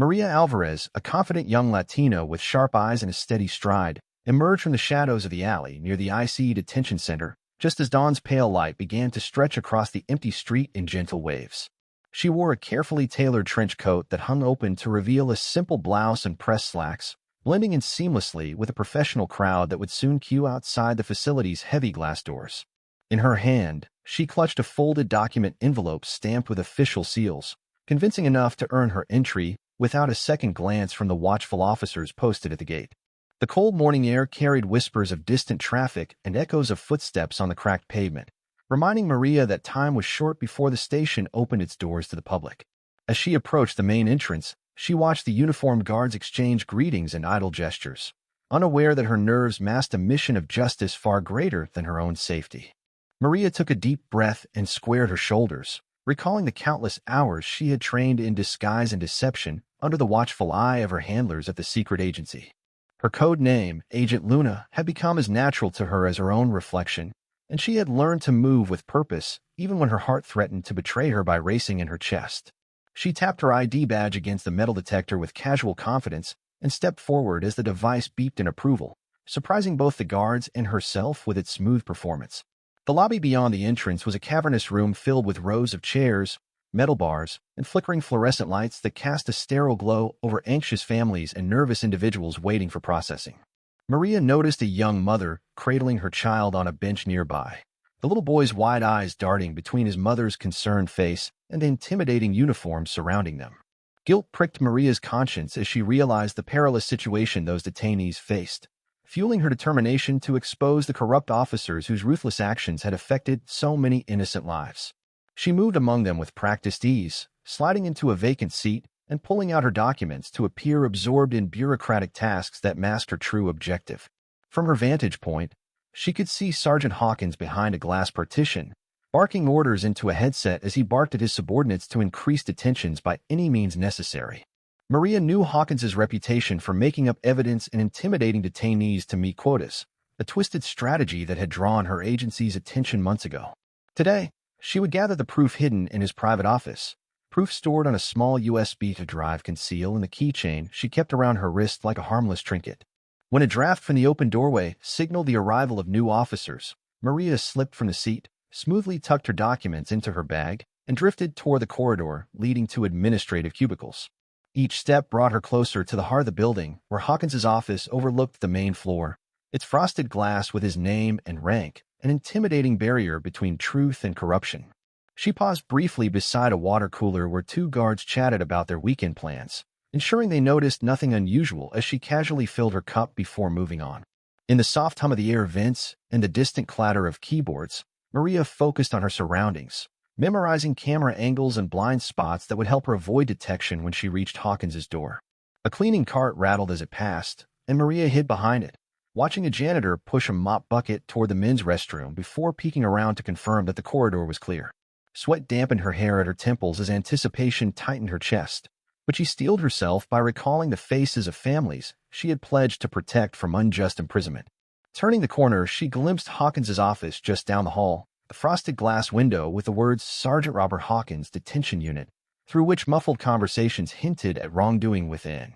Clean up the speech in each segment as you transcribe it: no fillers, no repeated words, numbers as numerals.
Maria Alvarez, a confident young Latina with sharp eyes and a steady stride, emerged from the shadows of the alley near the IC detention center just as dawn's pale light began to stretch across the empty street in gentle waves. She wore a carefully tailored trench coat that hung open to reveal a simple blouse and pressed slacks, blending in seamlessly with a professional crowd that would soon queue outside the facility's heavy glass doors. In her hand, she clutched a folded document envelope stamped with official seals, convincing enough to earn her entry without a second glance from the watchful officers posted at the gate. The cold morning air carried whispers of distant traffic and echoes of footsteps on the cracked pavement, reminding Maria that time was short before the station opened its doors to the public. As she approached the main entrance, she watched the uniformed guards exchange greetings and idle gestures, unaware that her nerves masked a mission of justice far greater than her own safety. Maria took a deep breath and squared her shoulders, recalling the countless hours she had trained in disguise and deception under the watchful eye of her handlers at the secret agency. Her code name, Agent Luna, had become as natural to her as her own reflection, and she had learned to move with purpose even when her heart threatened to betray her by racing in her chest. She tapped her ID badge against the metal detector with casual confidence and stepped forward as the device beeped in approval, surprising both the guards and herself with its smooth performance. The lobby beyond the entrance was a cavernous room filled with rows of chairs, metal bars, and flickering fluorescent lights that cast a sterile glow over anxious families and nervous individuals waiting for processing. Maria noticed a young mother cradling her child on a bench nearby, the little boy's wide eyes darting between his mother's concerned face and the intimidating uniform surrounding them. Guilt pricked Maria's conscience as she realized the perilous situation those detainees faced, fueling her determination to expose the corrupt officers whose ruthless actions had affected so many innocent lives. She moved among them with practiced ease, sliding into a vacant seat and pulling out her documents to appear absorbed in bureaucratic tasks that masked her true objective. From her vantage point, she could see Sergeant Hawkins behind a glass partition, barking orders into a headset as he barked at his subordinates to increase detentions by any means necessary. Maria knew Hawkins's reputation for making up evidence and intimidating detainees to meet quotas, a twisted strategy that had drawn her agency's attention months ago. Today, she would gather the proof hidden in his private office, proof stored on a small USB drive concealed in the keychain she kept around her wrist like a harmless trinket. When a draft from the open doorway signaled the arrival of new officers, Maria slipped from the seat, smoothly tucked her documents into her bag, and drifted toward the corridor leading to administrative cubicles. Each step brought her closer to the heart of the building, where Hawkins's office overlooked the main floor, its frosted glass with his name and rank, an intimidating barrier between truth and corruption. She paused briefly beside a water cooler where two guards chatted about their weekend plans, ensuring they noticed nothing unusual as she casually filled her cup before moving on. In the soft hum of the air vents and the distant clatter of keyboards, Maria focused on her surroundings, memorizing camera angles and blind spots that would help her avoid detection when she reached Hawkins's door. A cleaning cart rattled as it passed, and Maria hid behind it, watching a janitor push a mop bucket toward the men's restroom before peeking around to confirm that the corridor was clear. Sweat dampened her hair at her temples as anticipation tightened her chest, but she steeled herself by recalling the faces of families she had pledged to protect from unjust imprisonment. Turning the corner, she glimpsed Hawkins's office just down the hall, a frosted glass window with the words Sergeant Robert Hawkins Detention Unit, through which muffled conversations hinted at wrongdoing within.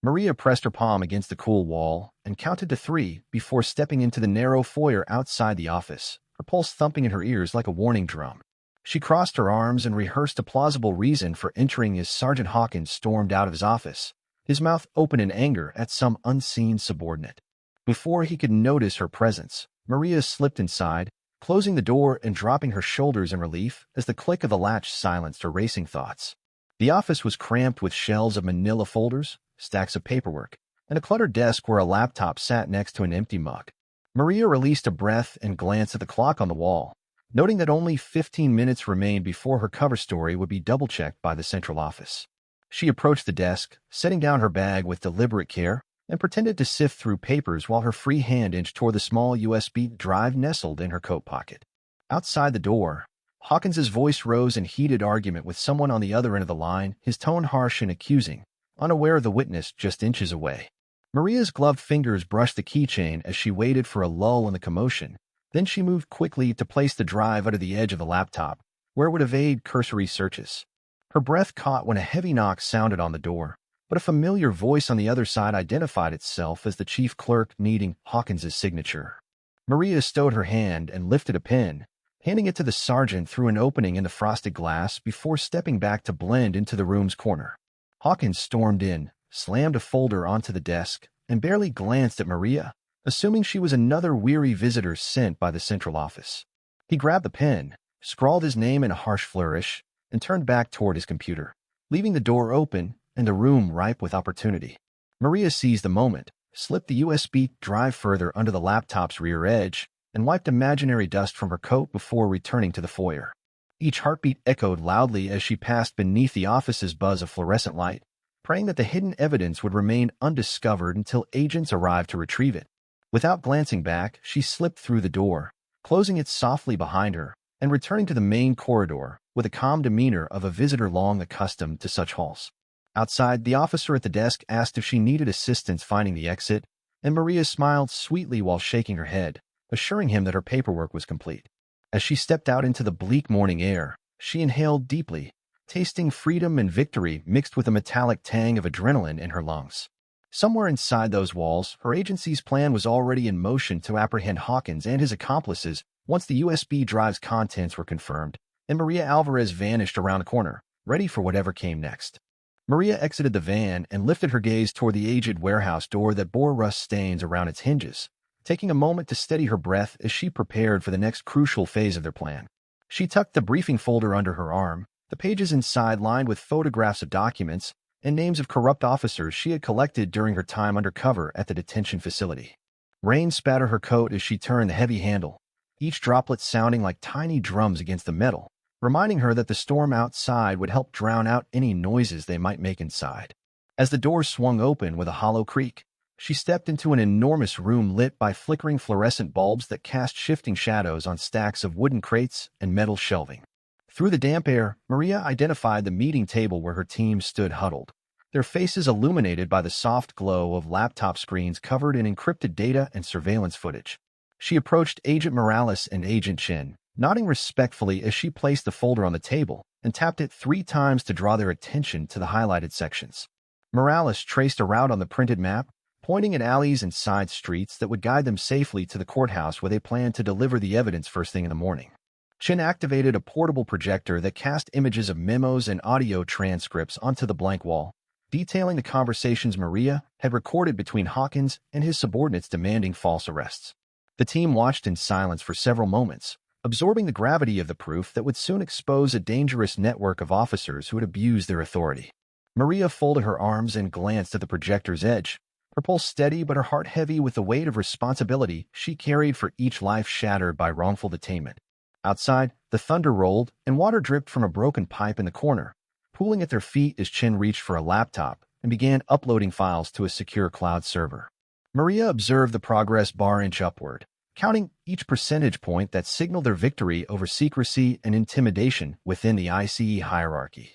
Maria pressed her palm against the cool wall and counted to 3 before stepping into the narrow foyer outside the office, her pulse thumping in her ears like a warning drum. She crossed her arms and rehearsed a plausible reason for entering as Sergeant Hawkins stormed out of his office, his mouth open in anger at some unseen subordinate. Before he could notice her presence, Maria slipped inside, closing the door and dropping her shoulders in relief as the click of the latch silenced her racing thoughts. The office was cramped with shelves of manila folders, stacks of paperwork, and a cluttered desk where a laptop sat next to an empty mug. Maria released a breath and glanced at the clock on the wall, noting that only 15 minutes remained before her cover story would be double-checked by the central office. She approached the desk, setting down her bag with deliberate care, and pretended to sift through papers while her free hand inched toward the small USB drive nestled in her coat pocket. Outside the door, Hawkins's voice rose in heated argument with someone on the other end of the line, his tone harsh and accusing, unaware of the witness just inches away. Maria's gloved fingers brushed the keychain as she waited for a lull in the commotion. Then she moved quickly to place the drive under the edge of the laptop, where it would evade cursory searches. Her breath caught when a heavy knock sounded on the door, but a familiar voice on the other side identified itself as the chief clerk needing Hawkins's signature. Maria stowed her hand and lifted a pen, handing it to the sergeant through an opening in the frosted glass before stepping back to blend into the room's corner. Hawkins stormed in, slammed a folder onto the desk, and barely glanced at Maria, assuming she was another weary visitor sent by the central office. He grabbed the pen, scrawled his name in a harsh flourish, and turned back toward his computer, leaving the door open and the room ripe with opportunity. Maria seized the moment, slipped the USB drive further under the laptop's rear edge, and wiped imaginary dust from her coat before returning to the foyer. Each heartbeat echoed loudly as she passed beneath the office's buzz of fluorescent light, praying that the hidden evidence would remain undiscovered until agents arrived to retrieve it. Without glancing back, she slipped through the door, closing it softly behind her, and returning to the main corridor with a calm demeanor of a visitor long accustomed to such halls. Outside, the officer at the desk asked if she needed assistance finding the exit, and Maria smiled sweetly while shaking her head, assuring him that her paperwork was complete. As she stepped out into the bleak morning air, she inhaled deeply, tasting freedom and victory mixed with a metallic tang of adrenaline in her lungs. Somewhere inside those walls, her agency's plan was already in motion to apprehend Hawkins and his accomplices once the USB drive's contents were confirmed, and Maria Alvarez vanished around the corner, ready for whatever came next. Maria exited the van and lifted her gaze toward the aged warehouse door that bore rust stains around its hinges, taking a moment to steady her breath as she prepared for the next crucial phase of their plan. She tucked the briefing folder under her arm, the pages inside lined with photographs of documents and names of corrupt officers she had collected during her time undercover at the detention facility. Rain spattered her coat as she turned the heavy handle, each droplet sounding like tiny drums against the metal, reminding her that the storm outside would help drown out any noises they might make inside. As the door swung open with a hollow creak, she stepped into an enormous room lit by flickering fluorescent bulbs that cast shifting shadows on stacks of wooden crates and metal shelving. Through the damp air, Maria identified the meeting table where her team stood huddled, their faces illuminated by the soft glow of laptop screens covered in encrypted data and surveillance footage. She approached Agent Morales and Agent Chen, nodding respectfully as she placed the folder on the table and tapped it 3 times to draw their attention to the highlighted sections. Morales traced a route on the printed map, pointing at alleys and side streets that would guide them safely to the courthouse where they planned to deliver the evidence first thing in the morning. Chen activated a portable projector that cast images of memos and audio transcripts onto the blank wall, detailing the conversations Maria had recorded between Hawkins and his subordinates demanding false arrests. The team watched in silence for several moments, absorbing the gravity of the proof that would soon expose a dangerous network of officers who had abused their authority. Maria folded her arms and glanced at the projector's edge, her pulse steady but her heart heavy with the weight of responsibility she carried for each life shattered by wrongful detainment. Outside, the thunder rolled and water dripped from a broken pipe in the corner, pooling at their feet as Chen reached for a laptop and began uploading files to a secure cloud server. Maria observed the progress bar inch upward, counting each percentage point that signaled their victory over secrecy and intimidation within the ICE hierarchy.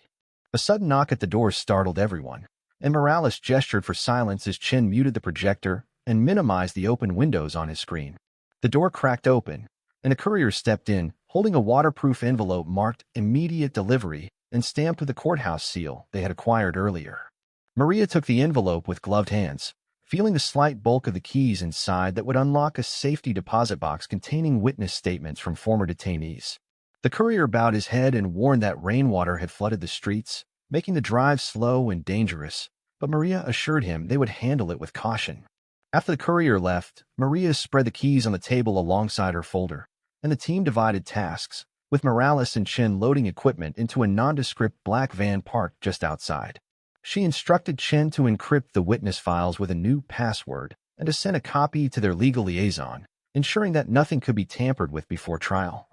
A sudden knock at the door startled everyone, and Morales gestured for silence as Chen muted the projector and minimized the open windows on his screen. The door cracked open, and a courier stepped in, holding a waterproof envelope marked immediate delivery and stamped with the courthouse seal they had acquired earlier. Maria took the envelope with gloved hands, feeling the slight bulk of the keys inside that would unlock a safety deposit box containing witness statements from former detainees. The courier bowed his head and warned that rainwater had flooded the streets, making the drive slow and dangerous, but Maria assured him they would handle it with caution. After the courier left, Maria spread the keys on the table alongside her folder, and the team divided tasks, with Morales and Chen loading equipment into a nondescript black van parked just outside. She instructed Chen to encrypt the witness files with a new password and to send a copy to their legal liaison, ensuring that nothing could be tampered with before trial.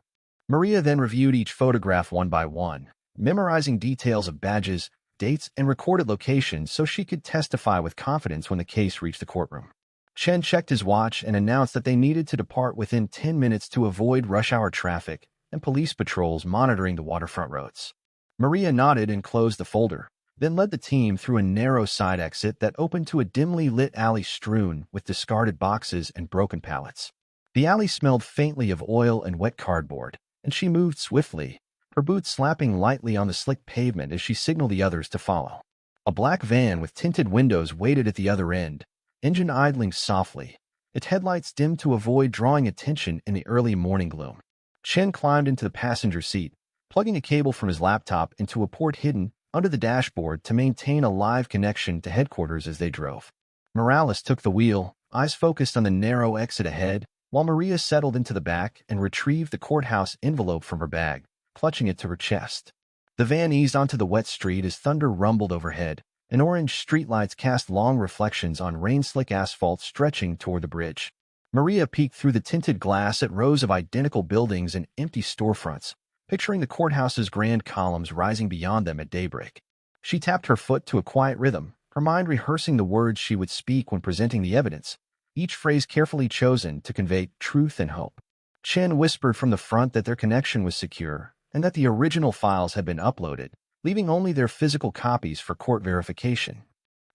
Maria then reviewed each photograph one by one, memorizing details of badges, dates, and recorded locations so she could testify with confidence when the case reached the courtroom. Chen checked his watch and announced that they needed to depart within 10 minutes to avoid rush-hour traffic and police patrols monitoring the waterfront roads. Maria nodded and closed the folder, then led the team through a narrow side exit that opened to a dimly lit alley strewn with discarded boxes and broken pallets. The alley smelled faintly of oil and wet cardboard, and she moved swiftly, her boots slapping lightly on the slick pavement as she signaled the others to follow. A black van with tinted windows waited at the other end, engine idling softly, its headlights dimmed to avoid drawing attention in the early morning gloom. Chen climbed into the passenger seat, plugging a cable from his laptop into a port hidden under the dashboard to maintain a live connection to headquarters as they drove. Morales took the wheel, eyes focused on the narrow exit ahead, while Maria settled into the back and retrieved the courthouse envelope from her bag, clutching it to her chest. The van eased onto the wet street as thunder rumbled overhead, and orange streetlights cast long reflections on rain-slick asphalt stretching toward the bridge. Maria peeked through the tinted glass at rows of identical buildings and empty storefronts, picturing the courthouse's grand columns rising beyond them at daybreak. She tapped her foot to a quiet rhythm, her mind rehearsing the words she would speak when presenting the evidence, each phrase carefully chosen to convey truth and hope. Chen whispered from the front that their connection was secure and that the original files had been uploaded, leaving only their physical copies for court verification.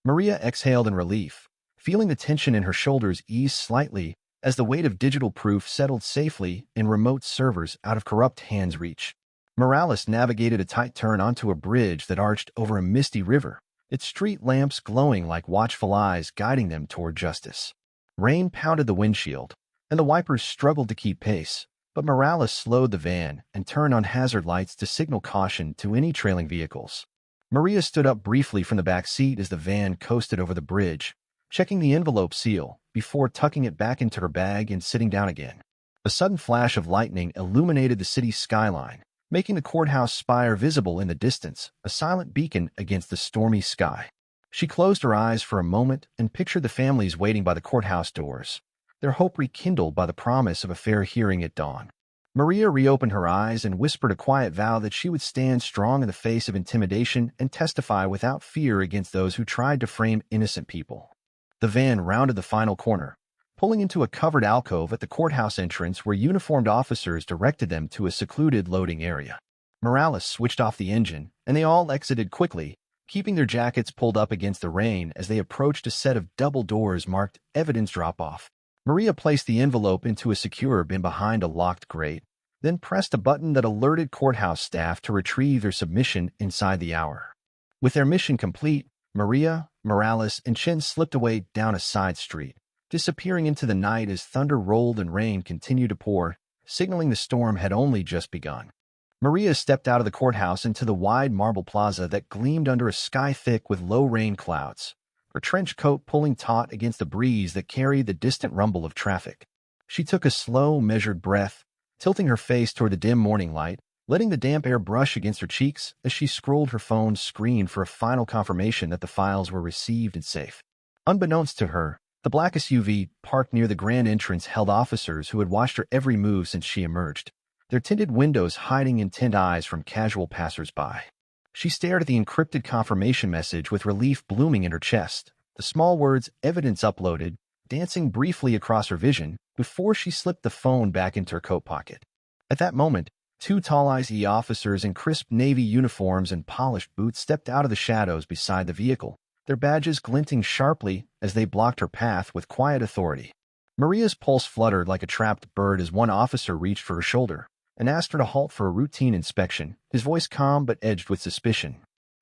Maria exhaled in relief, feeling the tension in her shoulders ease slightly as the weight of digital proof settled safely in remote servers out of corrupt hands' reach. Morales navigated a tight turn onto a bridge that arched over a misty river, its street lamps glowing like watchful eyes guiding them toward justice. Rain pounded the windshield, and the wipers struggled to keep pace, but Morales slowed the van and turned on hazard lights to signal caution to any trailing vehicles. Maria stood up briefly from the back seat as the van coasted over the bridge, checking the envelope seal before tucking it back into her bag and sitting down again. A sudden flash of lightning illuminated the city's skyline, making the courthouse spire visible in the distance, a silent beacon against the stormy sky. She closed her eyes for a moment and pictured the families waiting by the courthouse doors, their hope rekindled by the promise of a fair hearing at dawn. Maria reopened her eyes and whispered a quiet vow that she would stand strong in the face of intimidation and testify without fear against those who tried to frame innocent people. The van rounded the final corner, pulling into a covered alcove at the courthouse entrance where uniformed officers directed them to a secluded loading area. Morales switched off the engine, and they all exited quickly, keeping their jackets pulled up against the rain as they approached a set of double doors marked Evidence Drop-Off. Maria placed the envelope into a secure bin behind a locked grate, then pressed a button that alerted courthouse staff to retrieve their submission inside the hour. With their mission complete, Maria, Morales, and Chen slipped away down a side street, disappearing into the night as thunder rolled and rain continued to pour, signaling the storm had only just begun. Maria stepped out of the courthouse into the wide marble plaza that gleamed under a sky thick with low rain clouds, her trench coat pulling taut against the breeze that carried the distant rumble of traffic. She took a slow, measured breath, tilting her face toward the dim morning light, letting the damp air brush against her cheeks as she scrolled her phone's screen for a final confirmation that the files were received and safe. Unbeknownst to her, the black SUV parked near the grand entrance held officers who had watched her every move since she emerged, their tinted windows hiding intent eyes from casual passers-by. She stared at the encrypted confirmation message with relief blooming in her chest, the small words "evidence uploaded" dancing briefly across her vision before she slipped the phone back into her coat pocket. At that moment, two tall ICE officers in crisp navy uniforms and polished boots stepped out of the shadows beside the vehicle, their badges glinting sharply as they blocked her path with quiet authority. Maria's pulse fluttered like a trapped bird as one officer reached for her shoulder and asked her to halt for a routine inspection, his voice calm but edged with suspicion.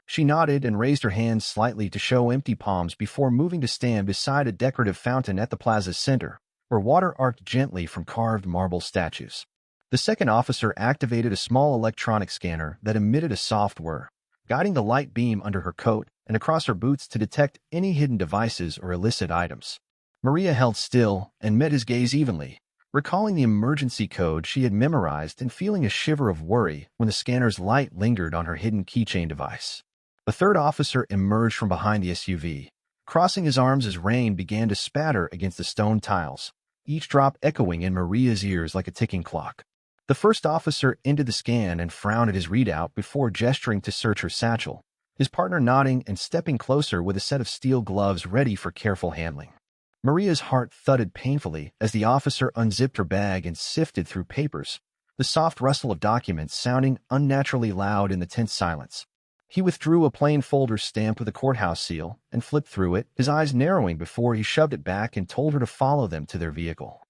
She nodded and raised her hands slightly to show empty palms before moving to stand beside a decorative fountain at the plaza's center, where water arced gently from carved marble statues. The second officer activated a small electronic scanner that emitted a soft whir, guiding the light beam under her coat and across her boots to detect any hidden devices or illicit items. Maria held still and met his gaze evenly, recalling the emergency code she had memorized and feeling a shiver of worry when the scanner's light lingered on her hidden keychain device. The third officer emerged from behind the SUV, crossing his arms as rain began to spatter against the stone tiles, each drop echoing in Maria's ears like a ticking clock. The first officer ended the scan and frowned at his readout before gesturing to search her satchel, his partner nodding and stepping closer with a set of steel gloves ready for careful handling. Maria's heart thudded painfully as the officer unzipped her bag and sifted through papers, the soft rustle of documents sounding unnaturally loud in the tense silence. He withdrew a plain folder stamped with a courthouse seal and flipped through it, his eyes narrowing before he shoved it back and told her to follow them to their vehicle.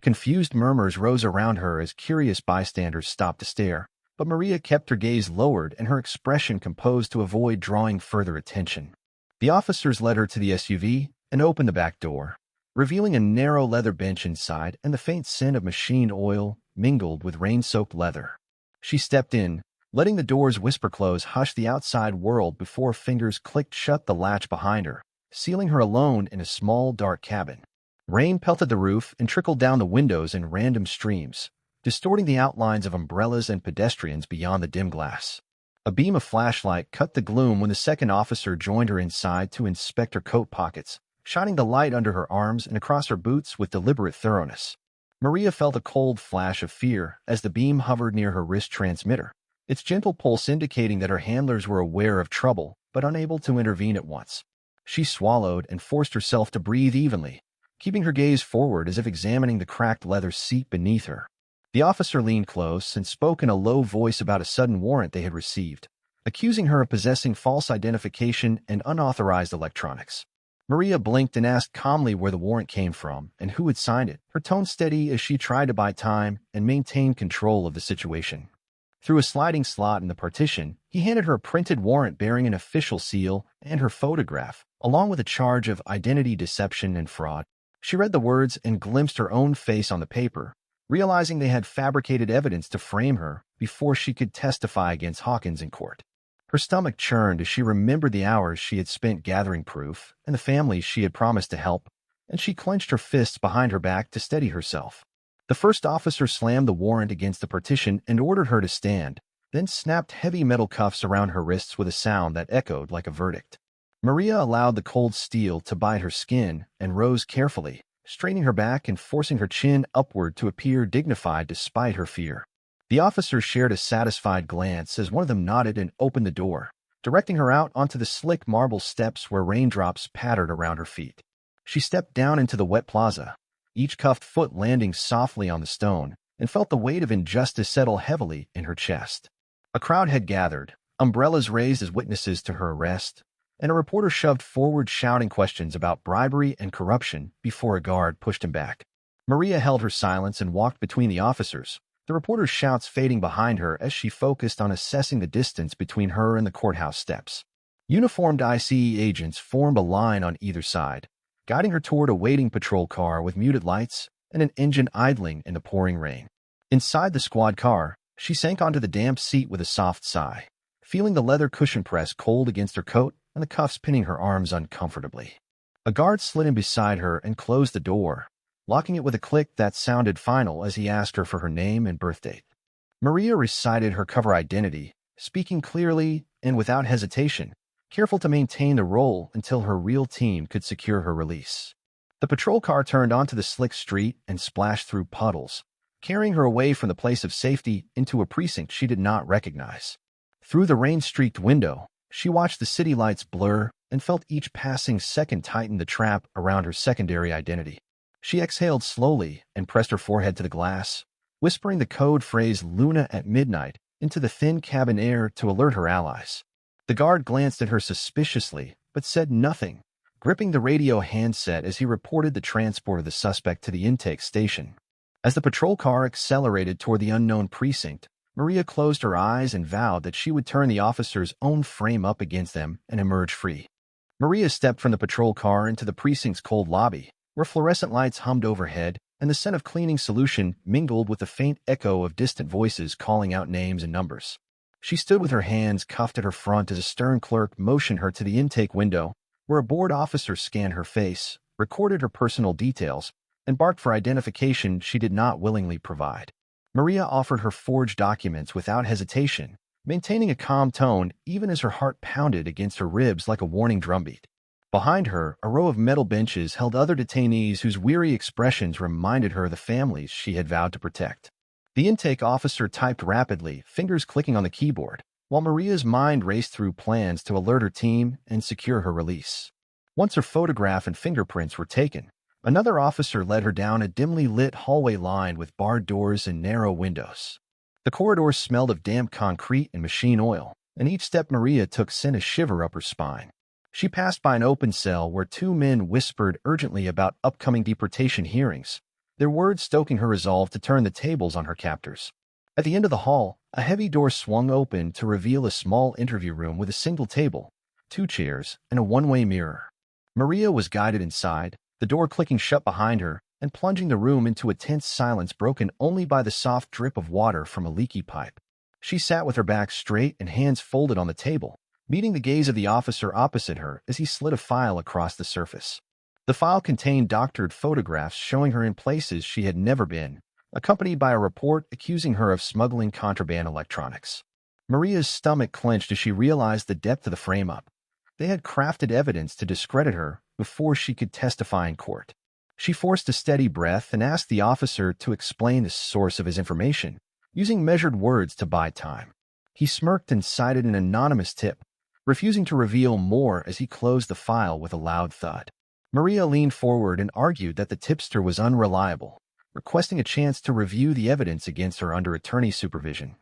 Confused murmurs rose around her as curious bystanders stopped to stare, but Maria kept her gaze lowered and her expression composed to avoid drawing further attention. The officers led her to the SUV and opened the back door, revealing a narrow leather bench inside and the faint scent of machine oil mingled with rain-soaked leather. She stepped in, letting the door's whisper close hush the outside world before fingers clicked shut the latch behind her, sealing her alone in a small, dark cabin. Rain pelted the roof and trickled down the windows in random streams, distorting the outlines of umbrellas and pedestrians beyond the dim glass. A beam of flashlight cut the gloom when the second officer joined her inside to inspect her coat pockets, shining the light under her arms and across her boots with deliberate thoroughness. Maria felt a cold flash of fear as the beam hovered near her wrist transmitter, its gentle pulse indicating that her handlers were aware of trouble but unable to intervene at once. She swallowed and forced herself to breathe evenly, keeping her gaze forward as if examining the cracked leather seat beneath her. The officer leaned close and spoke in a low voice about a sudden warrant they had received, accusing her of possessing false identification and unauthorized electronics. Maria blinked and asked calmly where the warrant came from and who had signed it, her tone steady as she tried to buy time and maintain control of the situation. Through a sliding slot in the partition, he handed her a printed warrant bearing an official seal and her photograph, along with a charge of identity deception and fraud. She read the words and glimpsed her own face on the paper, realizing they had fabricated evidence to frame her before she could testify against Hawkins in court. Her stomach churned as she remembered the hours she had spent gathering proof and the families she had promised to help, and she clenched her fists behind her back to steady herself. The first officer slammed the warrant against the partition and ordered her to stand, then snapped heavy metal cuffs around her wrists with a sound that echoed like a verdict. Maria allowed the cold steel to bite her skin and rose carefully, straightening her back and forcing her chin upward to appear dignified despite her fear. The officers shared a satisfied glance as one of them nodded and opened the door, directing her out onto the slick marble steps where raindrops pattered around her feet. She stepped down into the wet plaza, each cuffed foot landing softly on the stone, and felt the weight of injustice settle heavily in her chest. A crowd had gathered, umbrellas raised as witnesses to her arrest, and a reporter shoved forward shouting questions about bribery and corruption before a guard pushed him back. Maria held her silence and walked between the officers, the reporter's shouts fading behind her as she focused on assessing the distance between her and the courthouse steps. Uniformed ICE agents formed a line on either side, guiding her toward a waiting patrol car with muted lights and an engine idling in the pouring rain. Inside the squad car, she sank onto the damp seat with a soft sigh, feeling the leather cushion press cold against her coat and the cuffs pinning her arms uncomfortably. A guard slid in beside her and closed the door, locking it with a click that sounded final as he asked her for her name and birthdate. Maria recited her cover identity, speaking clearly and without hesitation, careful to maintain the role until her real team could secure her release. The patrol car turned onto the slick street and splashed through puddles, carrying her away from the place of safety into a precinct she did not recognize. Through the rain-streaked window, she watched the city lights blur and felt each passing second tighten the trap around her secondary identity. She exhaled slowly and pressed her forehead to the glass, whispering the code phrase "Luna at midnight" into the thin cabin air to alert her allies. The guard glanced at her suspiciously, but said nothing, gripping the radio handset as he reported the transport of the suspect to the intake station. As the patrol car accelerated toward the unknown precinct, Maria closed her eyes and vowed that she would turn the officer's own frame up against them and emerge free. Maria stepped from the patrol car into the precinct's cold lobby, where fluorescent lights hummed overhead and the scent of cleaning solution mingled with the faint echo of distant voices calling out names and numbers. She stood with her hands cuffed at her front as a stern clerk motioned her to the intake window, where a board officer scanned her face, recorded her personal details, and barked for identification she did not willingly provide. Maria offered her forged documents without hesitation, maintaining a calm tone even as her heart pounded against her ribs like a warning drumbeat. Behind her, a row of metal benches held other detainees whose weary expressions reminded her of the families she had vowed to protect. The intake officer typed rapidly, fingers clicking on the keyboard, while Maria's mind raced through plans to alert her team and secure her release. Once her photograph and fingerprints were taken, another officer led her down a dimly lit hallway lined with barred doors and narrow windows. The corridor smelled of damp concrete and machine oil, and each step Maria took sent a shiver up her spine. She passed by an open cell where two men whispered urgently about upcoming deportation hearings, their words stoking her resolve to turn the tables on her captors. At the end of the hall, a heavy door swung open to reveal a small interview room with a single table, 2 chairs, and a one-way mirror. Maria was guided inside, the door clicking shut behind her and plunging the room into a tense silence broken only by the soft drip of water from a leaky pipe. She sat with her back straight and hands folded on the table, meeting the gaze of the officer opposite her as he slid a file across the surface. The file contained doctored photographs showing her in places she had never been, accompanied by a report accusing her of smuggling contraband electronics. Maria's stomach clenched as she realized the depth of the frame-up. They had crafted evidence to discredit her before she could testify in court. She forced a steady breath and asked the officer to explain the source of his information, using measured words to buy time. He smirked and cited an anonymous tip, refusing to reveal more as he closed the file with a loud thud. Maria leaned forward and argued that the tipster was unreliable, requesting a chance to review the evidence against her under attorney's supervision.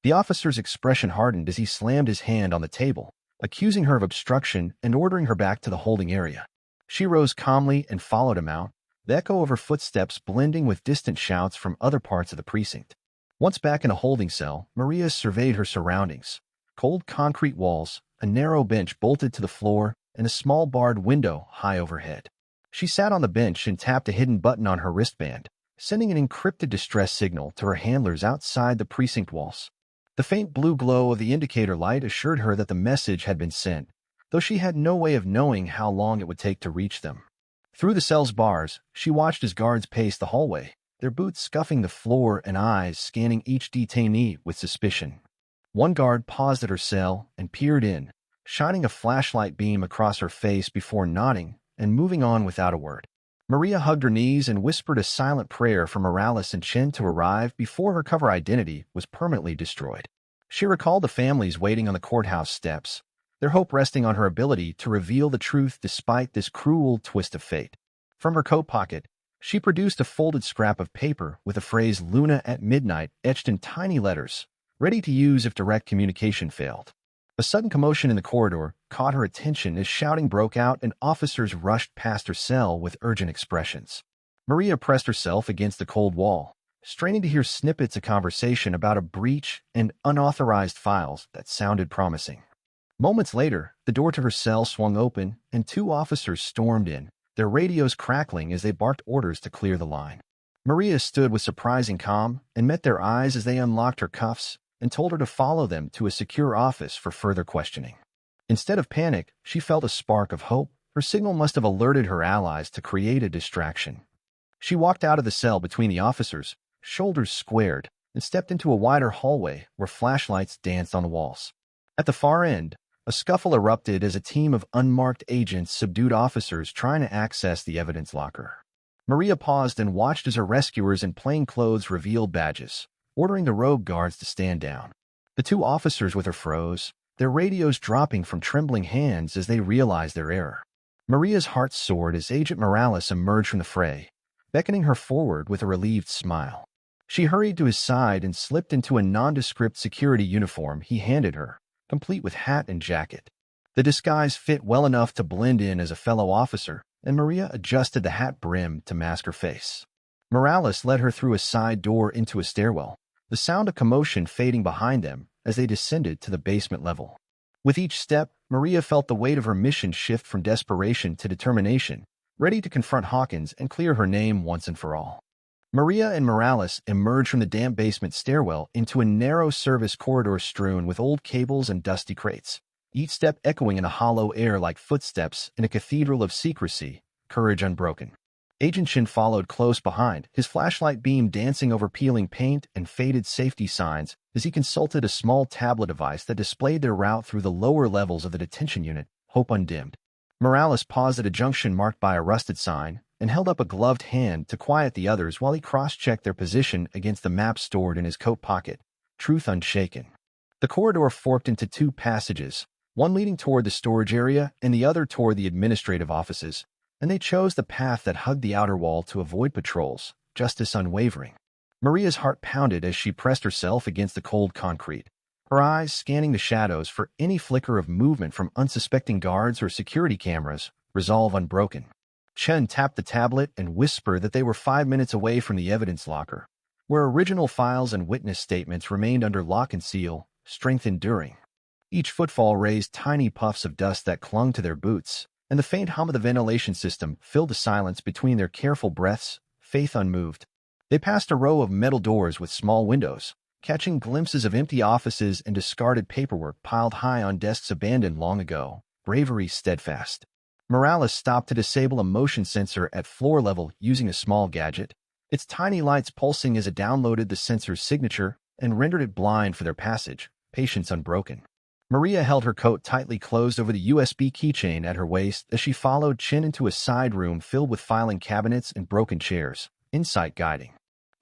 The officer's expression hardened as he slammed his hand on the table, accusing her of obstruction and ordering her back to the holding area. She rose calmly and followed him out, the echo of her footsteps blending with distant shouts from other parts of the precinct. Once back in a holding cell, Maria surveyed her surroundings. Cold concrete walls, a narrow bench bolted to the floor, and a small barred window high overhead. She sat on the bench and tapped a hidden button on her wristband, sending an encrypted distress signal to her handlers outside the precinct walls. The faint blue glow of the indicator light assured her that the message had been sent, though she had no way of knowing how long it would take to reach them. Through the cell's bars, she watched as guards paced the hallway, their boots scuffing the floor and eyes scanning each detainee with suspicion. One guard paused at her cell and peered in, shining a flashlight beam across her face before nodding and moving on without a word. Maria hugged her knees and whispered a silent prayer for Morales and Chen to arrive before her cover identity was permanently destroyed. She recalled the families waiting on the courthouse steps, their hope resting on her ability to reveal the truth despite this cruel twist of fate. From her coat pocket, she produced a folded scrap of paper with the phrase "Luna at midnight" etched in tiny letters, ready to use if direct communication failed. A sudden commotion in the corridor caught her attention as shouting broke out and officers rushed past her cell with urgent expressions. Maria pressed herself against the cold wall, straining to hear snippets of conversation about a breach and unauthorized files that sounded promising. Moments later, the door to her cell swung open and 2 officers stormed in, their radios crackling as they barked orders to clear the line. Maria stood with surprising calm and met their eyes as they unlocked her cuffs and told her to follow them to a secure office for further questioning. Instead of panic, she felt a spark of hope. Her signal must have alerted her allies to create a distraction. She walked out of the cell between the officers, shoulders squared, and stepped into a wider hallway where flashlights danced on the walls. At the far end, a scuffle erupted as a team of unmarked agents subdued officers trying to access the evidence locker. Maria paused and watched as her rescuers in plain clothes revealed badges, ordering the rogue guards to stand down. The 2 officers with her froze, their radios dropping from trembling hands as they realized their error. Maria's heart soared as Agent Morales emerged from the fray, beckoning her forward with a relieved smile. She hurried to his side and slipped into a nondescript security uniform he handed her, complete with hat and jacket. The disguise fit well enough to blend in as a fellow officer, and Maria adjusted the hat brim to mask her face. Morales led her through a side door into a stairwell, the sound of commotion fading behind them as they descended to the basement level. With each step, Maria felt the weight of her mission shift from desperation to determination, ready to confront Hawkins and clear her name once and for all. Maria and Morales emerged from the damp basement stairwell into a narrow service corridor strewn with old cables and dusty crates, each step echoing in a hollow air like footsteps in a cathedral of secrecy, courage unbroken. Agent Shin followed close behind, his flashlight beam dancing over peeling paint and faded safety signs as he consulted a small tablet device that displayed their route through the lower levels of the detention unit, hope undimmed. Morales paused at a junction marked by a rusted sign and held up a gloved hand to quiet the others while he cross-checked their position against the map stored in his coat pocket, truth unshaken. The corridor forked into 2 passages, one leading toward the storage area and the other toward the administrative offices, and they chose the path that hugged the outer wall to avoid patrols, justice unwavering. Maria's heart pounded as she pressed herself against the cold concrete, her eyes scanning the shadows for any flicker of movement from unsuspecting guards or security cameras, resolve unbroken. Chen tapped the tablet and whispered that they were 5 minutes away from the evidence locker, where original files and witness statements remained under lock and seal, strength enduring. Each footfall raised tiny puffs of dust that clung to their boots, and the faint hum of the ventilation system filled the silence between their careful breaths, faith unmoved. They passed a row of metal doors with small windows, catching glimpses of empty offices and discarded paperwork piled high on desks abandoned long ago, bravery steadfast. Morales stopped to disable a motion sensor at floor level using a small gadget, its tiny lights pulsing as it downloaded the sensor's signature and rendered it blind for their passage, patience unbroken. Maria held her coat tightly closed over the USB keychain at her waist as she followed Chin into a side room filled with filing cabinets and broken chairs, insight guiding.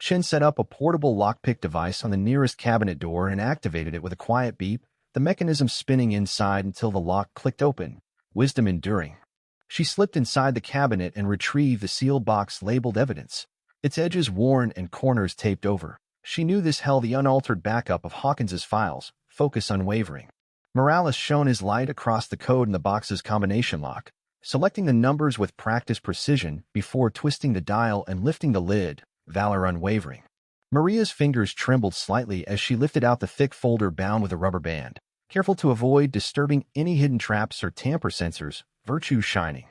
Chin set up a portable lockpick device on the nearest cabinet door and activated it with a quiet beep, the mechanism spinning inside until the lock clicked open, wisdom enduring. She slipped inside the cabinet and retrieved the sealed box labeled evidence, its edges worn and corners taped over. She knew this held the unaltered backup of Hawkins's files, focus unwavering. Morales shone his light across the code in the box's combination lock, selecting the numbers with practiced precision before twisting the dial and lifting the lid, valor unwavering. Maria's fingers trembled slightly as she lifted out the thick folder bound with a rubber band, careful to avoid disturbing any hidden traps or tamper sensors, virtue shining.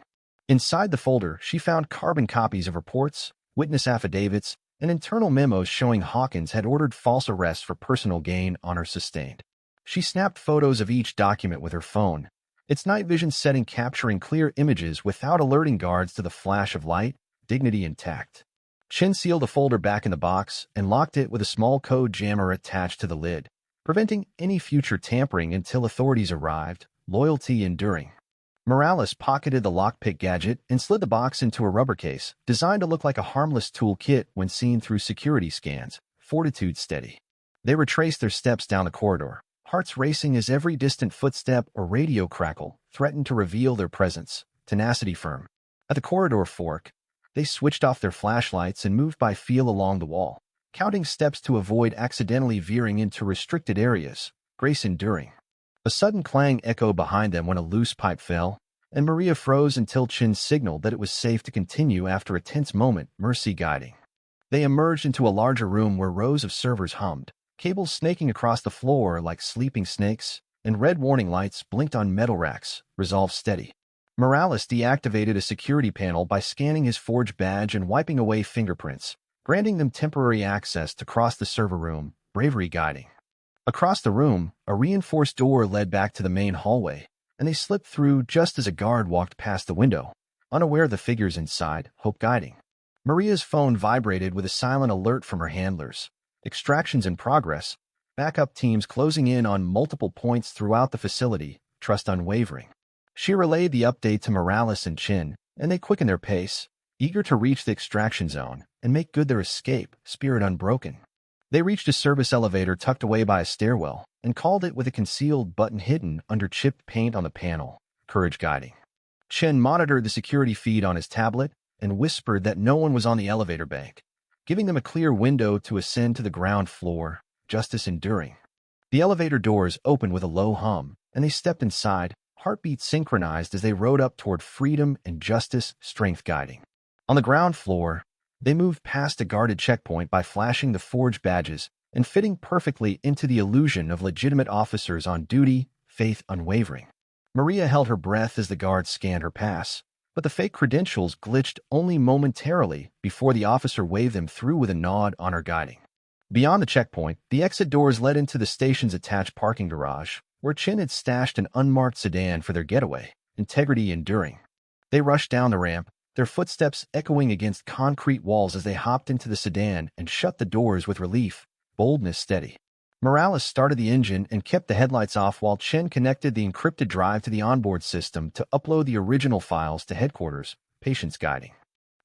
Inside the folder, she found carbon copies of reports, witness affidavits, and internal memos showing Hawkins had ordered false arrests for personal gain, honor sustained. She snapped photos of each document with her phone, its night vision setting capturing clear images without alerting guards to the flash of light, dignity intact. Chin sealed the folder back in the box and locked it with a small code jammer attached to the lid, preventing any future tampering until authorities arrived, loyalty enduring. Morales pocketed the lockpick gadget and slid the box into a rubber case, designed to look like a harmless toolkit when seen through security scans, fortitude steady. They retraced their steps down the corridor, hearts racing as every distant footstep or radio crackle threatened to reveal their presence, tenacity firm. At the corridor fork, they switched off their flashlights and moved by feel along the wall, counting steps to avoid accidentally veering into restricted areas, grace enduring. A sudden clang echoed behind them when a loose pipe fell, and Maria froze until Chin signaled that it was safe to continue after a tense moment, mercy guiding. They emerged into a larger room where rows of servers hummed, cables snaking across the floor like sleeping snakes, and red warning lights blinked on metal racks, resolve steady. Morales deactivated a security panel by scanning his forge badge and wiping away fingerprints, granting them temporary access to cross the server room, bravery guiding. Across the room, a reinforced door led back to the main hallway, and they slipped through just as a guard walked past the window, unaware of the figures inside, hope guiding. Maria's phone vibrated with a silent alert from her handlers. Extractions in progress, backup teams closing in on multiple points throughout the facility, trust unwavering. She relayed the update to Morales and Chin, and they quickened their pace, eager to reach the extraction zone and make good their escape, spirit unbroken. They reached a service elevator tucked away by a stairwell and called it with a concealed button hidden under chipped paint on the panel, courage guiding. Chen monitored the security feed on his tablet and whispered that no one was on the elevator bank, giving them a clear window to ascend to the ground floor, justice enduring. The elevator doors opened with a low hum, and they stepped inside, heartbeats synchronized as they rode up toward freedom and justice, strength guiding. On the ground floor, they moved past a guarded checkpoint by flashing the forge badges and fitting perfectly into the illusion of legitimate officers on duty, faith unwavering. Maria held her breath as the guards scanned her pass, but the fake credentials glitched only momentarily before the officer waved them through with a nod on her guiding. Beyond the checkpoint, the exit doors led into the station's attached parking garage, where Chin had stashed an unmarked sedan for their getaway, integrity enduring. They rushed down the ramp, their footsteps echoing against concrete walls as they hopped into the sedan and shut the doors with relief, boldness steady. Morales started the engine and kept the headlights off while Chen connected the encrypted drive to the onboard system to upload the original files to headquarters, patience guiding.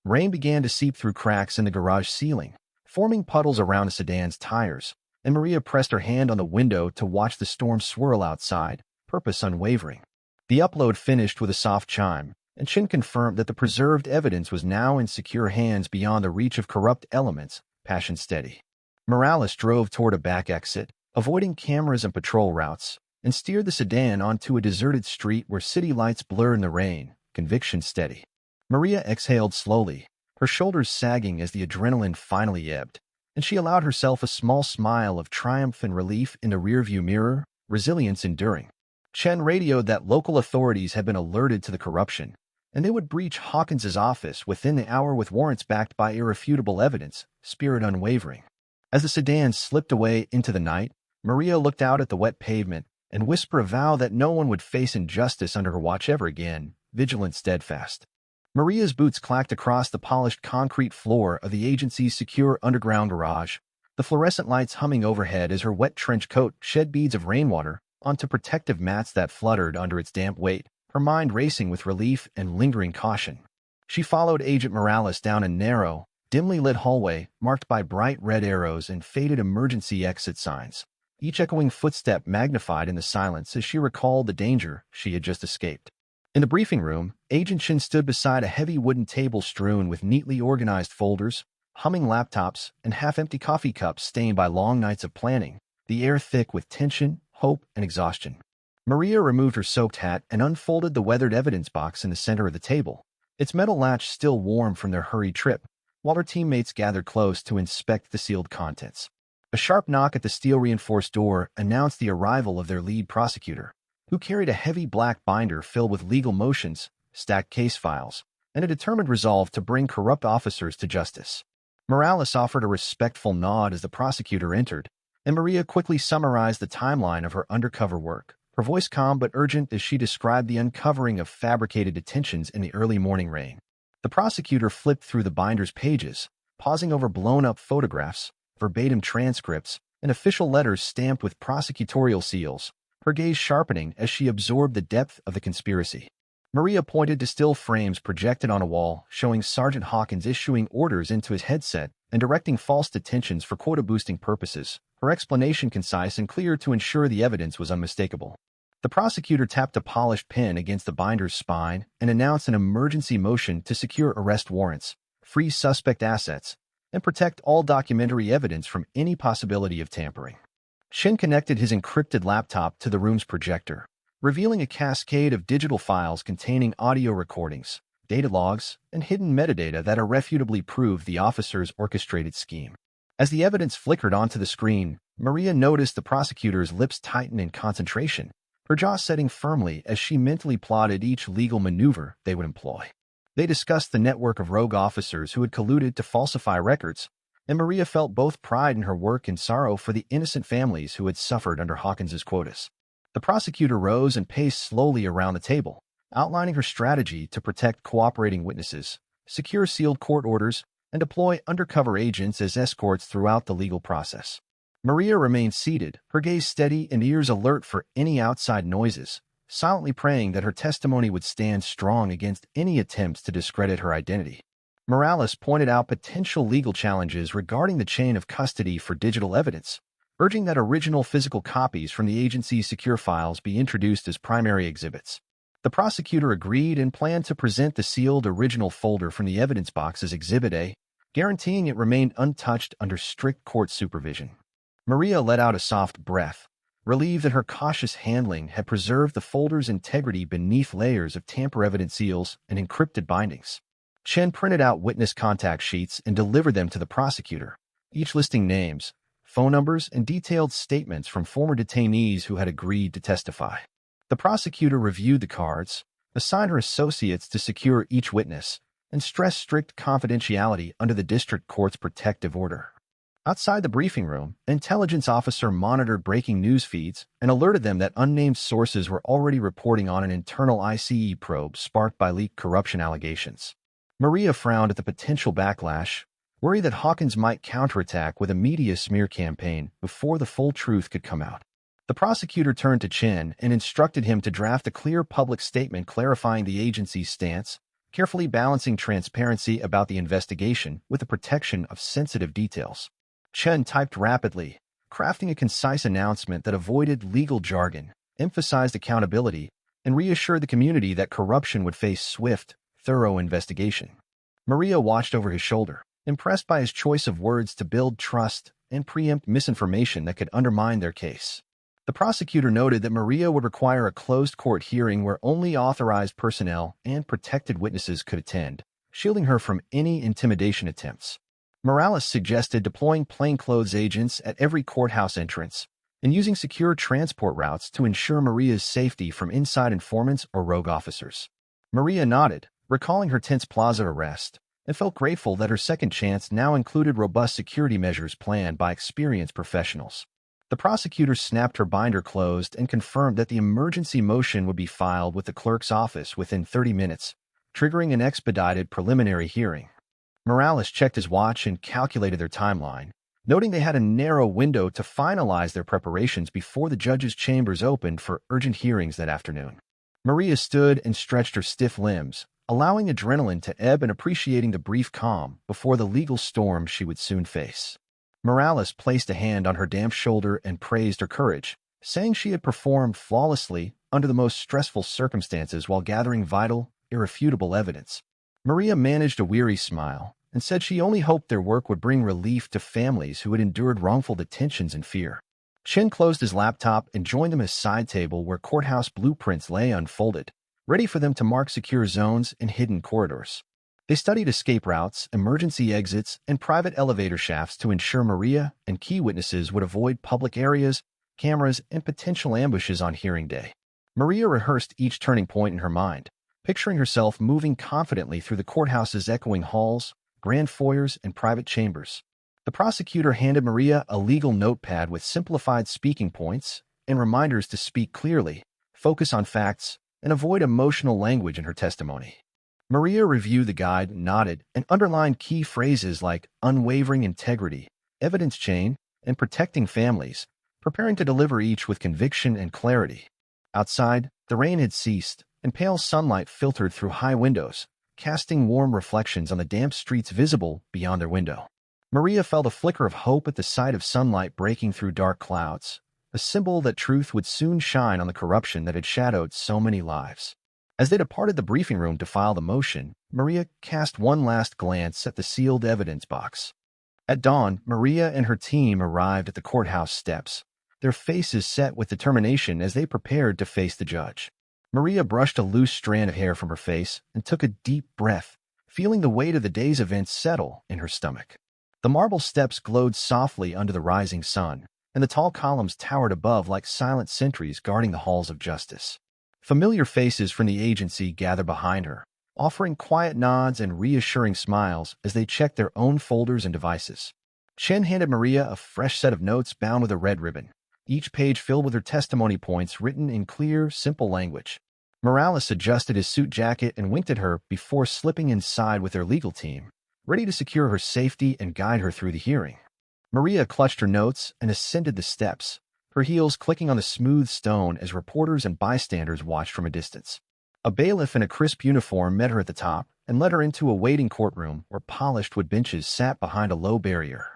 Rain began to seep through cracks in the garage ceiling, forming puddles around the sedan's tires, and Maria pressed her hand on the window to watch the storm swirl outside, purpose unwavering. The upload finished with a soft chime, and Chin confirmed that the preserved evidence was now in secure hands beyond the reach of corrupt elements, passion steady. Morales drove toward a back exit, avoiding cameras and patrol routes, and steered the sedan onto a deserted street where city lights blurred in the rain, conviction steady. Maria exhaled slowly, her shoulders sagging as the adrenaline finally ebbed, and she allowed herself a small smile of triumph and relief in the rearview mirror, resilience enduring. Chen radioed that local authorities had been alerted to the corruption, and they would breach Hawkins's office within the hour with warrants backed by irrefutable evidence, spirit unwavering. As the sedan slipped away into the night, Maria looked out at the wet pavement and whispered a vow that no one would face injustice under her watch ever again, vigilant steadfast. Maria's boots clacked across the polished concrete floor of the agency's secure underground garage, the fluorescent lights humming overhead as her wet trench coat shed beads of rainwater onto protective mats that fluttered under its damp weight, her mind racing with relief and lingering caution. She followed Agent Morales down a narrow, dimly lit hallway marked by bright red arrows and faded emergency exit signs, each echoing footstep magnified in the silence as she recalled the danger she had just escaped. In the briefing room, Agent Shin stood beside a heavy wooden table strewn with neatly organized folders, humming laptops, and half-empty coffee cups stained by long nights of planning, the air thick with tension, hope, and exhaustion. Maria removed her soaked hat and unfolded the weathered evidence box in the center of the table, its metal latch still warm from their hurried trip, while her teammates gathered close to inspect the sealed contents. A sharp knock at the steel-reinforced door announced the arrival of their lead prosecutor, who carried a heavy black binder filled with legal motions, stacked case files, and a determined resolve to bring corrupt officers to justice. Morales offered a respectful nod as the prosecutor entered, and Maria quickly summarized the timeline of her undercover work, her voice calm but urgent as she described the uncovering of fabricated detentions in the early morning rain. The prosecutor flipped through the binder's pages, pausing over blown-up photographs, verbatim transcripts, and official letters stamped with prosecutorial seals, her gaze sharpening as she absorbed the depth of the conspiracy. Maria pointed to still frames projected on a wall, showing Sergeant Hawkins issuing orders into his headset and directing false detentions for quota-boosting purposes, her explanation concise and clear to ensure the evidence was unmistakable. The prosecutor tapped a polished pen against the binder's spine and announced an emergency motion to secure arrest warrants, freeze suspect assets, and protect all documentary evidence from any possibility of tampering. Shin connected his encrypted laptop to the room's projector, revealing a cascade of digital files containing audio recordings, data logs, and hidden metadata that irrefutably proved the officer's orchestrated scheme. As the evidence flickered onto the screen, Maria noticed the prosecutor's lips tighten in concentration, her jaw setting firmly as she mentally plotted each legal maneuver they would employ. They discussed the network of rogue officers who had colluded to falsify records, and Maria felt both pride in her work and sorrow for the innocent families who had suffered under Hawkins's quotas. The prosecutor rose and paced slowly around the table, outlining her strategy to protect cooperating witnesses, secure sealed court orders, and deploy undercover agents as escorts throughout the legal process. Maria remained seated, her gaze steady and ears alert for any outside noises, silently praying that her testimony would stand strong against any attempts to discredit her identity. Morales pointed out potential legal challenges regarding the chain of custody for digital evidence, urging that original physical copies from the agency's secure files be introduced as primary exhibits. The prosecutor agreed and planned to present the sealed original folder from the evidence box as Exhibit A, guaranteeing it remained untouched under strict court supervision. Maria let out a soft breath, relieved that her cautious handling had preserved the folder's integrity beneath layers of tamper-evident seals and encrypted bindings. Chen printed out witness contact sheets and delivered them to the prosecutor, each listing names, phone numbers, and detailed statements from former detainees who had agreed to testify. The prosecutor reviewed the cards, assigned her associates to secure each witness, and stressed strict confidentiality under the district court's protective order. Outside the briefing room, an intelligence officer monitored breaking news feeds and alerted them that unnamed sources were already reporting on an internal ICE probe sparked by leaked corruption allegations. Maria frowned at the potential backlash, worried that Hawkins might counterattack with a media smear campaign before the full truth could come out. The prosecutor turned to Chen and instructed him to draft a clear public statement clarifying the agency's stance, carefully balancing transparency about the investigation with the protection of sensitive details. Chen typed rapidly, crafting a concise announcement that avoided legal jargon, emphasized accountability, and reassured the community that corruption would face swift, thorough investigation. Maria watched over his shoulder, impressed by his choice of words to build trust and preempt misinformation that could undermine their case. The prosecutor noted that Maria would require a closed court hearing where only authorized personnel and protected witnesses could attend, shielding her from any intimidation attempts. Morales suggested deploying plainclothes agents at every courthouse entrance, and using secure transport routes to ensure Maria's safety from inside informants or rogue officers. Maria nodded, recalling her tense Plaza arrest, and felt grateful that her second chance now included robust security measures planned by experienced professionals. The prosecutor snapped her binder closed and confirmed that the emergency motion would be filed with the clerk's office within 30 minutes, triggering an expedited preliminary hearing. Morales checked his watch and calculated their timeline, noting they had a narrow window to finalize their preparations before the judge's chambers opened for urgent hearings that afternoon. Maria stood and stretched her stiff limbs, allowing adrenaline to ebb and appreciating the brief calm before the legal storm she would soon face. Morales placed a hand on her damp shoulder and praised her courage, saying she had performed flawlessly under the most stressful circumstances while gathering vital, irrefutable evidence. Maria managed a weary smile and said she only hoped their work would bring relief to families who had endured wrongful detentions and fear. Chen closed his laptop and joined them at a side table where courthouse blueprints lay unfolded, ready for them to mark secure zones and hidden corridors. They studied escape routes, emergency exits, and private elevator shafts to ensure Maria and key witnesses would avoid public areas, cameras, and potential ambushes on hearing day. Maria rehearsed each turning point in her mind, picturing herself moving confidently through the courthouse's echoing halls, grand foyers, and private chambers. The prosecutor handed Maria a legal notepad with simplified speaking points and reminders to speak clearly, focus on facts, and avoid emotional language in her testimony. Maria reviewed the guide, nodded, and underlined key phrases like unwavering integrity, evidence chain, and protecting families, preparing to deliver each with conviction and clarity. Outside, the rain had ceased, and pale sunlight filtered through high windows, casting warm reflections on the damp streets visible beyond their window. Maria felt a flicker of hope at the sight of sunlight breaking through dark clouds, a symbol that truth would soon shine on the corruption that had shadowed so many lives. As they departed the briefing room to file the motion, Maria cast one last glance at the sealed evidence box. At dawn, Maria and her team arrived at the courthouse steps, their faces set with determination as they prepared to face the judge. Maria brushed a loose strand of hair from her face and took a deep breath, feeling the weight of the day's events settle in her stomach. The marble steps glowed softly under the rising sun, and the tall columns towered above like silent sentries guarding the halls of justice. Familiar faces from the agency gathered behind her, offering quiet nods and reassuring smiles as they checked their own folders and devices. Chen handed Maria a fresh set of notes bound with a red ribbon, each page filled with her testimony points written in clear, simple language. Morales adjusted his suit jacket and winked at her before slipping inside with their legal team, ready to secure her safety and guide her through the hearing. Maria clutched her notes and ascended the steps, her heels clicking on the smooth stone as reporters and bystanders watched from a distance. A bailiff in a crisp uniform met her at the top and led her into a waiting courtroom where polished wood benches sat behind a low barrier.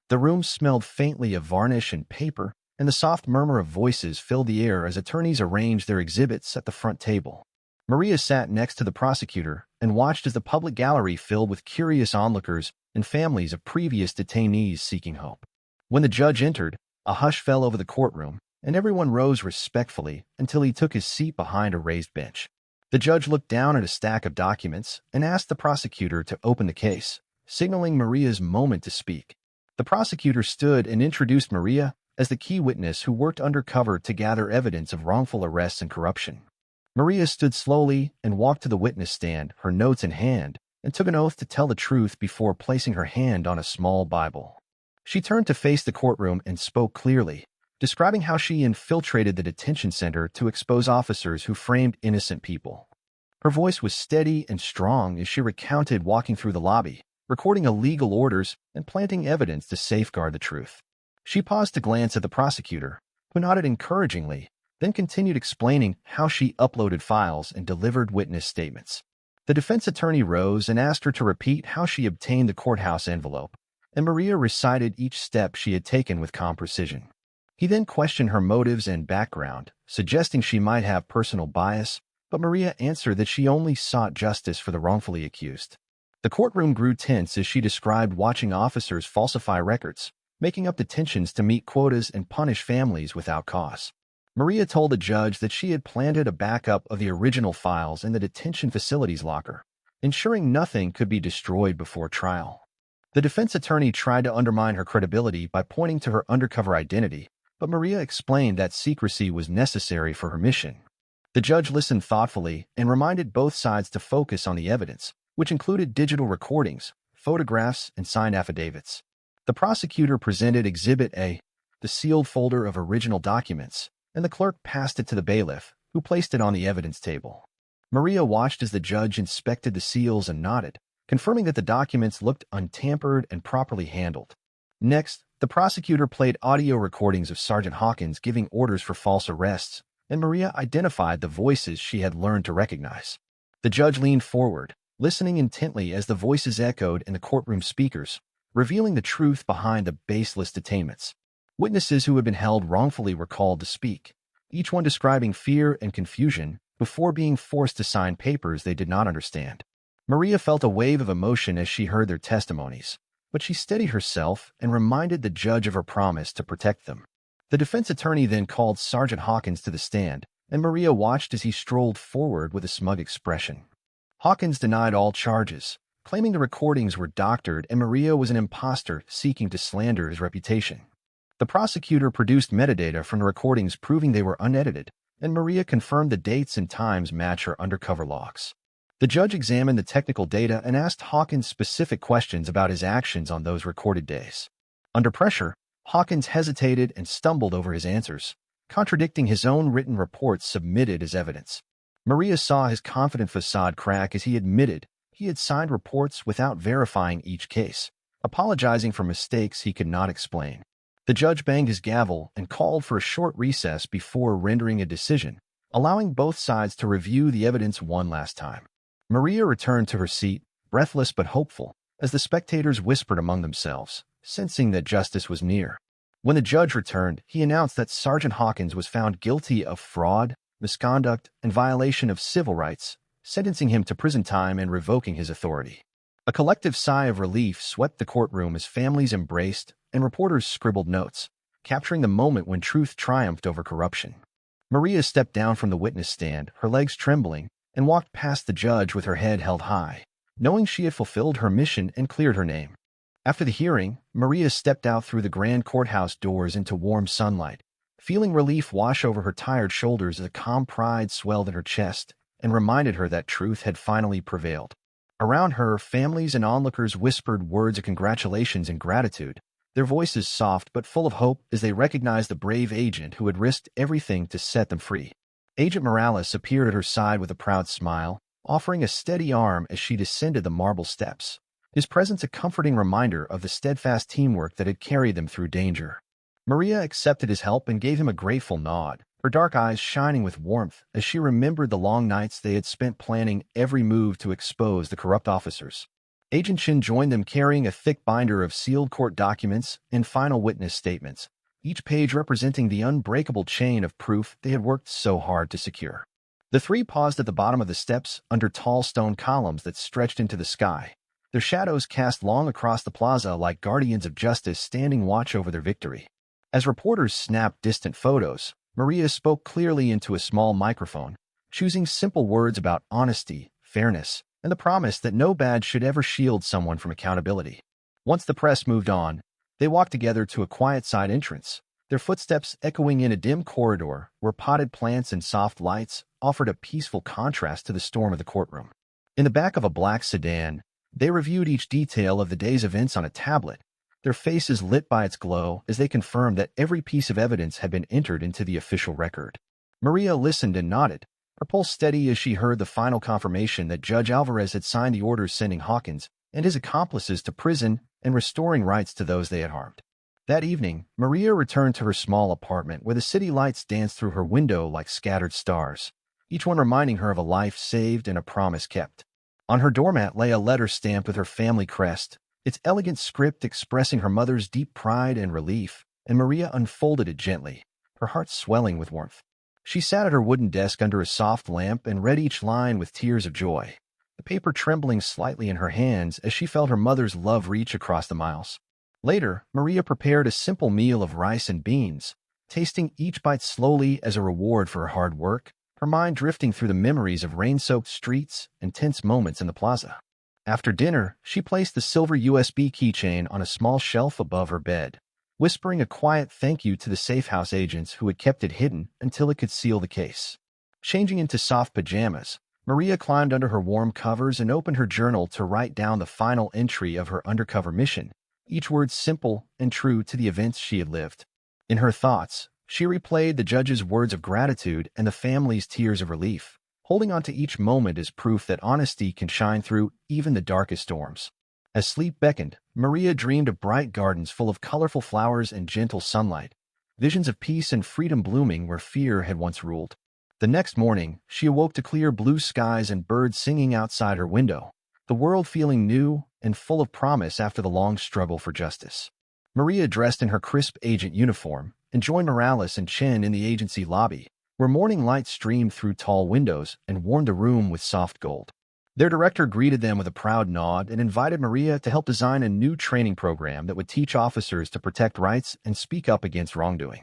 The room smelled faintly of varnish and paper, and the soft murmur of voices filled the air as attorneys arranged their exhibits at the front table. Maria sat next to the prosecutor and watched as the public gallery filled with curious onlookers and families of previous detainees seeking hope. When the judge entered, a hush fell over the courtroom, and everyone rose respectfully until he took his seat behind a raised bench. The judge looked down at a stack of documents and asked the prosecutor to open the case, signaling Maria's moment to speak. The prosecutor stood and introduced Maria as the key witness who worked undercover to gather evidence of wrongful arrests and corruption. Maria stood slowly and walked to the witness stand, her notes in hand, and took an oath to tell the truth before placing her hand on a small Bible. She turned to face the courtroom and spoke clearly, describing how she infiltrated the detention center to expose officers who framed innocent people. Her voice was steady and strong as she recounted walking through the lobby, recording illegal orders, and planting evidence to safeguard the truth. She paused to glance at the prosecutor, who nodded encouragingly, then continued explaining how she uploaded files and delivered witness statements. The defense attorney rose and asked her to repeat how she obtained the courthouse envelope, and Maria recited each step she had taken with calm precision. He then questioned her motives and background, suggesting she might have personal bias, but Maria answered that she only sought justice for the wrongfully accused. The courtroom grew tense as she described watching officers falsify records, making up detentions to meet quotas and punish families without cause. Maria told the judge that she had planted a backup of the original files in the detention facility's locker, ensuring nothing could be destroyed before trial. The defense attorney tried to undermine her credibility by pointing to her undercover identity, but Maria explained that secrecy was necessary for her mission. The judge listened thoughtfully and reminded both sides to focus on the evidence, which included digital recordings, photographs, and signed affidavits. The prosecutor presented Exhibit A, the sealed folder of original documents, and the clerk passed it to the bailiff, who placed it on the evidence table. Maria watched as the judge inspected the seals and nodded, confirming that the documents looked untampered and properly handled. Next, the prosecutor played audio recordings of Sergeant Hawkins giving orders for false arrests, and Maria identified the voices she had learned to recognize. The judge leaned forward, listening intently as the voices echoed in the courtroom speakers, revealing the truth behind the baseless detainments. Witnesses who had been held wrongfully were called to speak, each one describing fear and confusion before being forced to sign papers they did not understand. Maria felt a wave of emotion as she heard their testimonies, but she steadied herself and reminded the judge of her promise to protect them. The defense attorney then called Sergeant Hawkins to the stand, and Maria watched as he strolled forward with a smug expression. Hawkins denied all charges, claiming the recordings were doctored and Maria was an imposter seeking to slander his reputation. The prosecutor produced metadata from the recordings proving they were unedited, and Maria confirmed the dates and times match her undercover logs. The judge examined the technical data and asked Hawkins specific questions about his actions on those recorded days. Under pressure, Hawkins hesitated and stumbled over his answers, contradicting his own written reports submitted as evidence. Maria saw his confident facade crack as he admitted he had signed reports without verifying each case, apologizing for mistakes he could not explain. The judge banged his gavel and called for a short recess before rendering a decision, allowing both sides to review the evidence one last time. Maria returned to her seat, breathless but hopeful, as the spectators whispered among themselves, sensing that justice was near. When the judge returned, he announced that Sergeant Hawkins was found guilty of fraud, misconduct, and violation of civil rights, sentencing him to prison time and revoking his authority. A collective sigh of relief swept the courtroom as families embraced and reporters scribbled notes, capturing the moment when truth triumphed over corruption. Maria stepped down from the witness stand, her legs trembling, and walked past the judge with her head held high, knowing she had fulfilled her mission and cleared her name. After the hearing, Maria stepped out through the grand courthouse doors into warm sunlight, feeling relief wash over her tired shoulders as a calm pride swelled in her chest and reminded her that truth had finally prevailed. Around her, families and onlookers whispered words of congratulations and gratitude, their voices soft but full of hope as they recognized the brave agent who had risked everything to set them free. Agent Morales appeared at her side with a proud smile, offering a steady arm as she descended the marble steps, his presence a comforting reminder of the steadfast teamwork that had carried them through danger. Maria accepted his help and gave him a grateful nod, her dark eyes shining with warmth as she remembered the long nights they had spent planning every move to expose the corrupt officers. Agent Chin joined them carrying a thick binder of sealed court documents and final witness statements, each page representing the unbreakable chain of proof they had worked so hard to secure. The three paused at the bottom of the steps under tall stone columns that stretched into the sky, their shadows cast long across the plaza like guardians of justice standing watch over their victory. As reporters snapped distant photos, Maria spoke clearly into a small microphone, choosing simple words about honesty, fairness, and the promise that no badge should ever shield someone from accountability. Once the press moved on, they walked together to a quiet side entrance, their footsteps echoing in a dim corridor where potted plants and soft lights offered a peaceful contrast to the storm of the courtroom. In the back of a black sedan, they reviewed each detail of the day's events on a tablet, their faces lit by its glow as they confirmed that every piece of evidence had been entered into the official record. Maria listened and nodded, her pulse steady as she heard the final confirmation that Judge Alvarez had signed the orders sending Hawkins and his accomplices to prison and restoring rights to those they had harmed. That evening, Maria returned to her small apartment where the city lights danced through her window like scattered stars, each one reminding her of a life saved and a promise kept. On her doormat lay a letter stamped with her family crest, its elegant script expressing her mother's deep pride and relief, and Maria unfolded it gently, her heart swelling with warmth. She sat at her wooden desk under a soft lamp and read each line with tears of joy, the paper trembling slightly in her hands as she felt her mother's love reach across the miles. Later, Maria prepared a simple meal of rice and beans, tasting each bite slowly as a reward for her hard work, her mind drifting through the memories of rain-soaked streets and tense moments in the plaza. After dinner, she placed the silver USB keychain on a small shelf above her bed, whispering a quiet thank you to the safe house agents who had kept it hidden until it could seal the case. Changing into soft pajamas, Maria climbed under her warm covers and opened her journal to write down the final entry of her undercover mission, each word simple and true to the events she had lived. In her thoughts, she replayed the judge's words of gratitude and the family's tears of relief, holding on to each moment as proof that honesty can shine through even the darkest storms. As sleep beckoned, Maria dreamed of bright gardens full of colorful flowers and gentle sunlight, visions of peace and freedom blooming where fear had once ruled. The next morning, she awoke to clear blue skies and birds singing outside her window, the world feeling new and full of promise after the long struggle for justice. Maria dressed in her crisp agent uniform and joined Morales and Chen in the agency lobby, where morning light streamed through tall windows and warmed the room with soft gold. Their director greeted them with a proud nod and invited Maria to help design a new training program that would teach officers to protect rights and speak up against wrongdoing.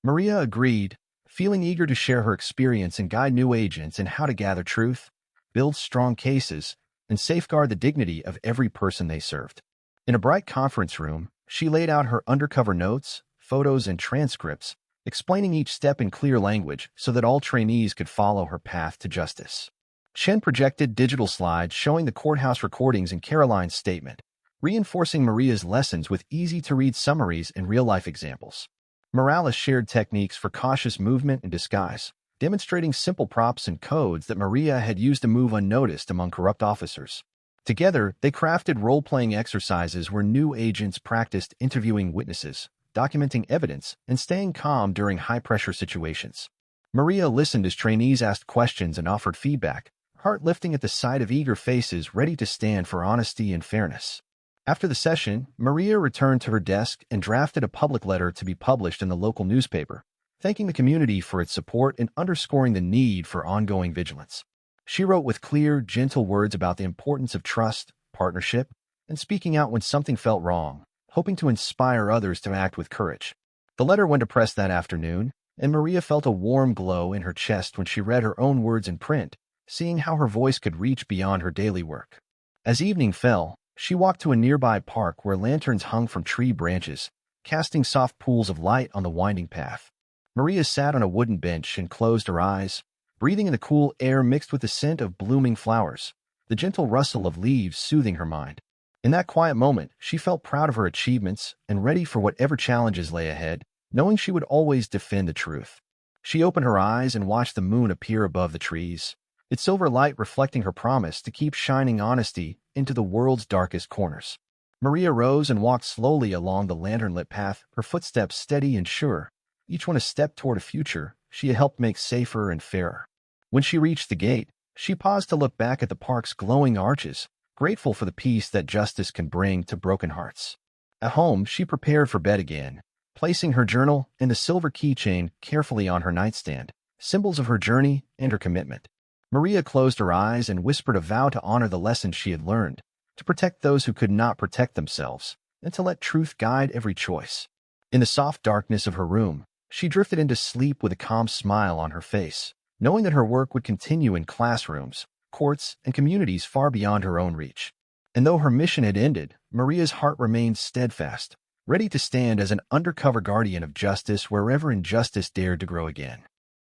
Maria agreed, feeling eager to share her experience and guide new agents in how to gather truth, build strong cases, and safeguard the dignity of every person they served. In a bright conference room, she laid out her undercover notes, photos, and transcripts, explaining each step in clear language so that all trainees could follow her path to justice. Chen projected digital slides showing the courthouse recordings and Caroline's statement, reinforcing Maria's lessons with easy-to-read summaries and real-life examples. Morales shared techniques for cautious movement and disguise, demonstrating simple props and codes that Maria had used to move unnoticed among corrupt officers. Together, they crafted role-playing exercises where new agents practiced interviewing witnesses, documenting evidence, and staying calm during high-pressure situations. Maria listened as trainees asked questions and offered feedback, heart lifting at the sight of eager faces ready to stand for honesty and fairness. After the session, Maria returned to her desk and drafted a public letter to be published in the local newspaper, thanking the community for its support and underscoring the need for ongoing vigilance. She wrote with clear, gentle words about the importance of trust, partnership, and speaking out when something felt wrong, hoping to inspire others to act with courage. The letter went to press that afternoon, and Maria felt a warm glow in her chest when she read her own words in print, seeing how her voice could reach beyond her daily work. As evening fell, she walked to a nearby park where lanterns hung from tree branches, casting soft pools of light on the winding path. Maria sat on a wooden bench and closed her eyes, breathing in the cool air mixed with the scent of blooming flowers, the gentle rustle of leaves soothing her mind. In that quiet moment, she felt proud of her achievements and ready for whatever challenges lay ahead, knowing she would always defend the truth. She opened her eyes and watched the moon appear above the trees, its silver light reflecting her promise to keep shining honesty into the world's darkest corners. Maria rose and walked slowly along the lantern-lit path, her footsteps steady and sure, each one a step toward a future she had helped make safer and fairer. When she reached the gate, she paused to look back at the park's glowing arches, grateful for the peace that justice can bring to broken hearts. At home, she prepared for bed again, placing her journal and the silver keychain carefully on her nightstand, symbols of her journey and her commitment. Maria closed her eyes and whispered a vow to honor the lessons she had learned, to protect those who could not protect themselves, and to let truth guide every choice. In the soft darkness of her room, she drifted into sleep with a calm smile on her face, knowing that her work would continue in classrooms, courts, and communities far beyond her own reach. And though her mission had ended, Maria's heart remained steadfast, ready to stand as an undercover guardian of justice wherever injustice dared to grow again.